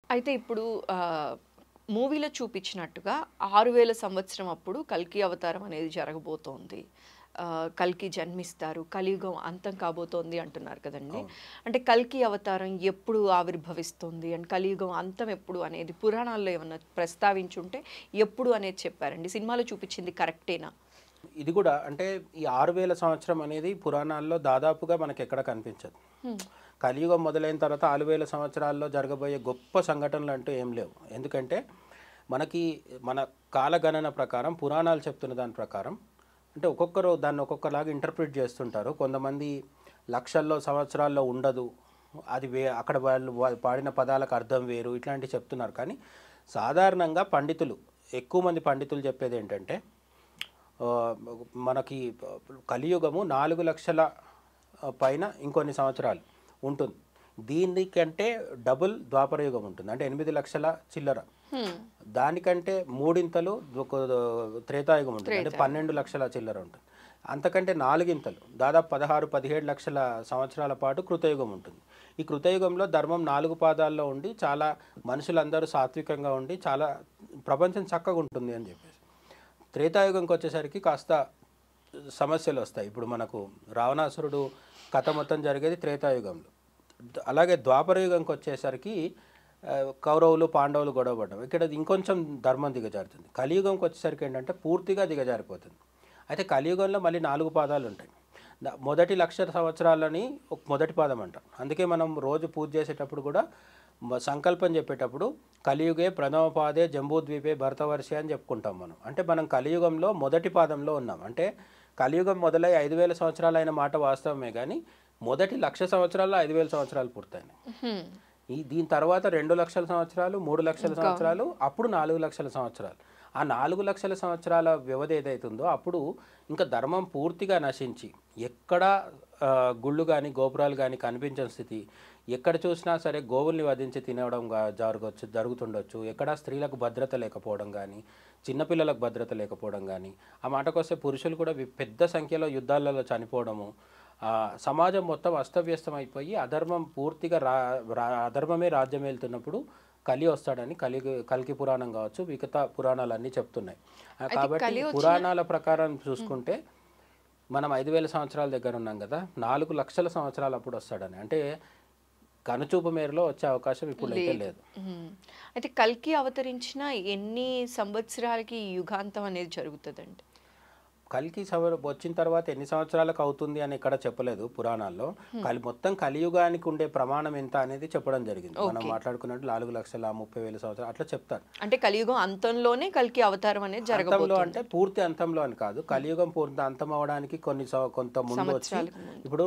అయితే ఇప్పుడు మూవీలో చూపించినట్టుగా 6000 సంవత్సరం అప్పుడు కల్కి అవతారం అనేది జరగబోతోంది. కల్కి జన్మిస్తారు. కలియుగం అంతం కాబోతోంది అంటున్నారు కదండీ! అవును. అంటే కల్కి అవతారం ఎప్పుడు ఆవిర్భవిస్తుంది? అండ్ కలియుగం అంతం ఎప్పుడు అనేది పురాణాల్లో ఏమన్నా ప్రస్తావించుంటే ఎప్పుడు అనేది చెప్పారండి? సినిమాలో చూపించింది కరెక్టేనా? ఇది గూడా అంటే ఈ 6000 సంవత్సరం అనేది పురాణాల్లో దాదాపుగా మనకెక్కడ కనిపించదు. హ్మ్. కలియుగం మొదలైన తర్వాత 6000 సంవత్సరాల్లో జరగబోయే గొప్ప సంఘటనలంటూ ఏం లేవు. ఎందుకంటే మనకి మన కాలగణన ప్రకారం పురాణాలు చెప్తున్న దాని ప్రకారం అంటే ఒక్కొక్కరు దాన్ని ఒక్కొక్కలాగా ఇంటర్ప్రిట్ చేస్తుంటారు. కొంతమంది లక్షల్లో సంవత్సరాల్లో ఉండదు. అది అక్కడ వాళ్ళు పాడిన పదాలకు అర్థం వేరు ఇట్లాంటివి చెప్తున్నారు. కానీ సాధారణంగా పండితులు ఎక్కువ మంది పండితులు చెప్పేదేంటంటే ఆహ్, మనకి కలియుగము 4,00,000 పైన ఇంకొన్ని సంవత్సరాలు ఉంటుంది. దీనికంటే డబుల్ ద్వాపర యుగం ఉంటుంది. అంటే 8,00,000 చిల్లర. హ్మ్. దానికంటే మూడింతలు త్రేతాయుగం ఉంటుంది. అంటే త్రేతాయుగం. 12,00,000 చిల్లర ఉంటుంది. అంతకంటే నాలుగింతలు దాదాపు 16, 17 లక్షల సంవత్సరాల పాటు కృతయుగం ఉంటుంది. ఈ కృతయుగంలో ధర్మం 4 పాదాల్లో ఉండి చాలా మనుషులందరూ సాత్వికంగా ఉండి చాలా ప్రపంచం చక్కగా ఉంటుంది అని చెప్పేసి. త్రేతాయుగంకి వచ్చేసరికి కాస్త సమస్యలు వస్తాయి. ఇప్పుడు మనకు రావణాసురుడు కథ మొత్తం జరిగేది త్రేతాయుగంలో. అలాగే ద్వాపర యుగంకి వచ్చేసరికి కౌరవులు పాండవులు గొడవ పడ్డం. ఇక్కడ ఇంకొంచెం ధర్మం దిగజారుతుంది. కలియుగంకి వచ్చేసరికి ఏంటంటే పూర్తిగా దిగజారిపోతుంది. అయితే కలియుగంలో మళ్ళీ 4 పాదాలు ఉంటాయి. మొదటి 1,00,000 సంవత్సరాలని ఒక మొదటి పాదం అంటాం. అందుకే మనం రోజు పూజ చేసేటప్పుడు కూడా సంకల్పం చెప్పేటప్పుడు కలియుగే ప్రథమపాదే జంబూద్వీపే భరతవర్షి అని చెప్పుకుంటాం మనం. అంటే మనం కలియుగంలో మొదటి పాదంలో ఉన్నాం. అంటే కలియుగం మొదలై 5,000 సంవత్సరాలు అయిన మాట వాస్తవమే కానీ మొదటి 1,00,000 సంవత్సరాల్లో 5,000 సంవత్సరాలు పూర్తయినాయి. హ్మ్. దీని తర్వాత 2,00,000 సంవత్సరాలు, 3,00,000 ఇంకా సంవత్సరాలు, అప్పుడు 4,00,000 సంవత్సరాలు. ఆ 4,00,000 సంవత్సరాల వ్యవధి ఏదైతుందో అప్పుడు ఇంకా ధర్మం పూర్తిగా నశించి ఎక్కడా గుళ్ళు కానీ గోపురాలు కానీ కనిపించని స్థితి, ఎక్కడ చూసినా సరే గోవుల్ని వధించి తినడం జరుగుతుండొచ్చు, ఎక్కడా స్త్రీలకు భద్రత లేకపోవడం కానీ, చిన్నపిల్లలకు భద్రత లేకపోవడం కానీ, ఆ మాటకొస్తే పురుషులు కూడా పెద్ద సంఖ్యలో యుద్ధాలలో చనిపోవడము, సమాజం మొత్తం అస్తవ్యస్తం అయిపోయి అధర్మం పూర్తిగా అధర్మమే రాజ్యం వెళ్తున్నప్పుడు కలి వస్తాడని కల్కి పురాణం కావచ్చు మిగతా పురాణాలన్నీ చెప్తున్నాయి. అయితే కాబట్టి కలి వచ్చిన పురాణాల ప్రకారం చూసుకుంటే మనం 5,000 సంవత్సరాల దగ్గర ఉన్నాం కదా, 4,00,000 సంవత్సరాలు అప్పుడు వస్తాడని. అంటే కనుచూపు మేరలో వచ్చే అవకాశం ఇప్పుడైతే లేదు. లేదు. హ్మ్. అయితే కల్కి అవతరించిన ఎన్ని సంవత్సరాలకి ఈ యుగాంతం అనేది జరుగుతదండి? కల్కి వచ్చిన తర్వాత ఎన్ని సంవత్సరాలకు అవుతుంది అని ఎక్కడ చెప్పలేదు పురాణాల్లో. హ్మ్. మొత్తం కలియుగానికి ఉండే ప్రమాణం ఎంత అనేది చెప్పడం జరిగింది. మనం ఓకే. మాట్లాడుకున్నట్టు 4,30,000 సంవత్సరాలు అట్లా చెప్తారు. అంటే కలియుగం అంతంలోనే కల్కి అవతారం అనేది అంతంలో జరగబోతుంది. అంటే పూర్తి అంతంలో అని కాదు. కలియుగం పూర్తి అంతం అవ్వడానికి కొంత ముందు వచ్చి సంవత్సరాలకు ముందు. ఇప్పుడు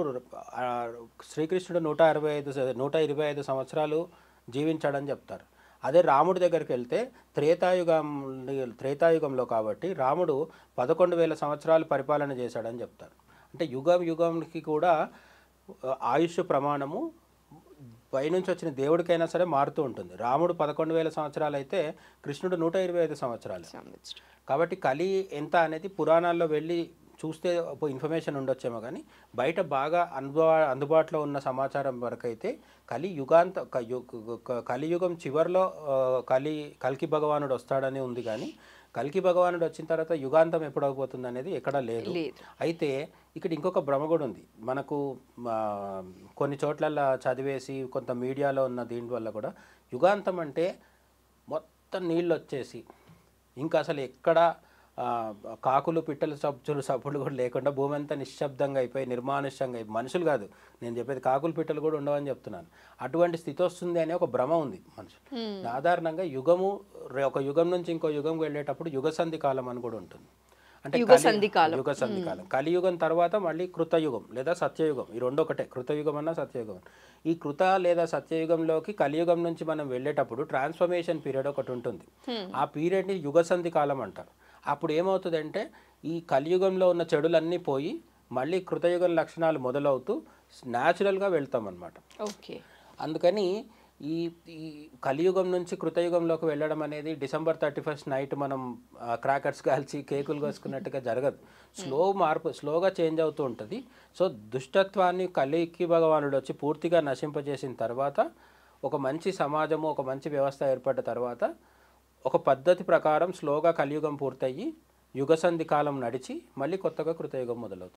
శ్రీకృష్ణుడు 125 సంవత్సరాలు జీవించాడని చెప్తారు. అదే రాముడి దగ్గరికి వెళ్తే త్రేతాయుగంలో కాబట్టి రాముడు 11,000 సంవత్సరాలు పరిపాలన చేశాడని చెప్తారు. అంటే యుగంకి కూడా ఆయుష్ ప్రమాణము పైనుంచి వచ్చిన దేవుడికైనా సరే మారుతూ ఉంటుంది. రాముడు 11,000 సంవత్సరాలు అయితే కృష్ణుడు 125 సంవత్సరాలు. సంవత్సరం. కాబట్టి కలి ఎంత అనేది పురాణాల్లో వెళ్ళి చూస్తే ఇన్ఫర్మేషన్ ఉండొచ్చేమో కానీ బయట బాగా అందుబాటులో ఉన్న సమాచారం వరకు అయితే కలియుగం చివరిలో కల్కి భగవానుడు వస్తాడని ఉంది. కానీ కల్కి భగవానుడు వచ్చిన తర్వాత యుగాంతం ఎప్పుడు అవబోతుంది అనేది ఎక్కడా లేదు. లేదు. అయితే ఇక్కడ ఇంకొక భ్రమ కూడా ఉంది మనకు. కొన్ని చోట్ల చదివేసి కొంత మీడియాలో ఉన్న దీనివల్ల కూడా యుగాంతం అంటే మొత్తం నీళ్ళు వచ్చేసి ఇంకా అసలు ఎక్కడ కాకులు పిట్టలు సప్పులు కూడా లేకుండా భూమి అంతా నిశ్శబ్దంగా అయిపోయి నిర్మానుష్యంగా అయిపోయి, మనుషులు కాదు నేను చెప్పేది, కాకులు పిట్టలు కూడా ఉండవని చెప్తున్నాను. అటువంటి స్థితి వస్తుంది అనే ఒక భ్రమ ఉంది మనుషులు. సాధారణంగా ఒక యుగం నుంచి ఇంకో యుగం వెళ్ళేటప్పుడు యుగసంధి కాలం అని కూడా ఉంటుంది. అంటే యుగసంధి కాలం. యుగసంధి కాలం. కలియుగం తర్వాత మళ్ళీ కృతయుగం లేదా సత్యయుగం, ఈ రెండు ఒకటే. కృతయుగం అన్నా సత్యయుగం. ఈ కృత లేదా సత్యయుగంలోకి కలియుగం నుంచి మనం వెళ్ళేటప్పుడు ట్రాన్స్ఫర్మేషన్ పీరియడ్ ఒకటి ఉంటుంది. ఆ పీరియడ్ని యుగసంధి కాలం అంటారు. అప్పుడు ఏమవుతుందంటే ఈ కలియుగంలో ఉన్న చెడులన్నీ పోయి మళ్ళీ కృతయుగం లక్షణాలు మొదలవుతూ న్యాచురల్గా వెళ్తాం అన్నమాట. ఓకే. అందుకని ఈ ఈ కలియుగం నుంచి కృతయుగంలోకి వెళ్ళడం అనేది December 31 నైట్ మనం క్రాకర్స్ కాల్చి కేకులు కోసుకున్నట్టుగా జరగదు. స్లోగా చేంజ్ అవుతూ ఉంటుంది. సో దుష్టత్వాన్ని కలికి భగవానుడు వచ్చి పూర్తిగా నశింపజేసిన తర్వాత ఒక మంచి సమాజము ఒక మంచి వ్యవస్థ ఏర్పడ్డ తర్వాత ఒక పద్ధతి ప్రకారం స్లోగా కలియుగం పూర్తయ్యి యుగసంధి కాలం నడిచి మళ్ళీ కొత్తగా కృతయుగం మొదలవుతుంది.